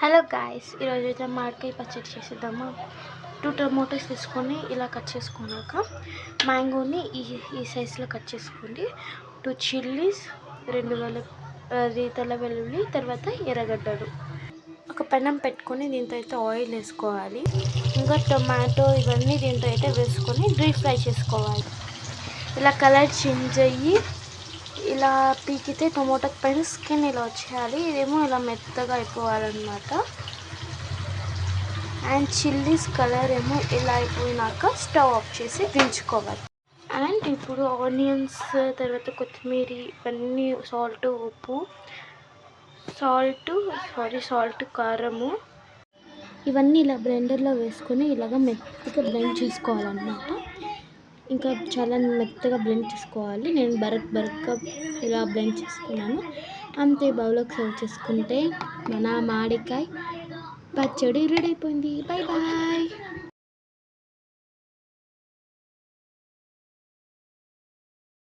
Hello guys, ఈరోజు అయితే మామిడికాయ పచ్చడి చేసేద్దామా. 2 టమోటాస్ తీసుకొని ఇలా కట్ చేసుకున్నాక మ్యాంగోని ఈ సైజులో కట్ చేసుకోండి. 2 చిల్లీస్, 2 తెల్ల వెల్లుల్లి, తర్వాత ఎర్రగడ్డలు. ఒక పెనం పెట్టుకొని దీంతో అయితే ఆయిల్ వేసుకోవాలి. ఇంకా టొమాటో ఇవన్నీ దీంతో అయితే వేసుకొని డీప్ ఫ్రై చేసుకోవాలి. ఇలా కలర్ చేంజ్ అయ్యి ఇలా పీకితే టమోటా పైన స్కిన్ ఇలా వచ్చేయాలి. ఇదేమో ఇలా మెత్తగా అయిపోవాలన్నమాట. అండ్ చిల్లీస్ కలర్ ఏమో ఇలా అయిపోయినాక స్టవ్ ఆఫ్ చేసి దించుకోవాలి. అండ్ ఇప్పుడు ఆనియన్స్, తర్వాత కొత్తిమీర, ఇవన్నీ ఉప్పు, కారము ఇవన్నీ ఇలా బ్లెండర్లో వేసుకొని ఇలాగ మెత్తగా బ్లెండ్ చేసుకోవాలన్నమాట. ఇంకా చాలా మెత్తగా బ్లెండ్ చేసుకోవాలి. నేను బరక్గా ఇలా బ్లెండ్ చేసుకున్నాను. అంతే, బౌల్లోకి సర్వ్ చేసుకుంటే మన మామిడికాయ పచ్చడి రెడీ అయిపోయింది. Bye bye.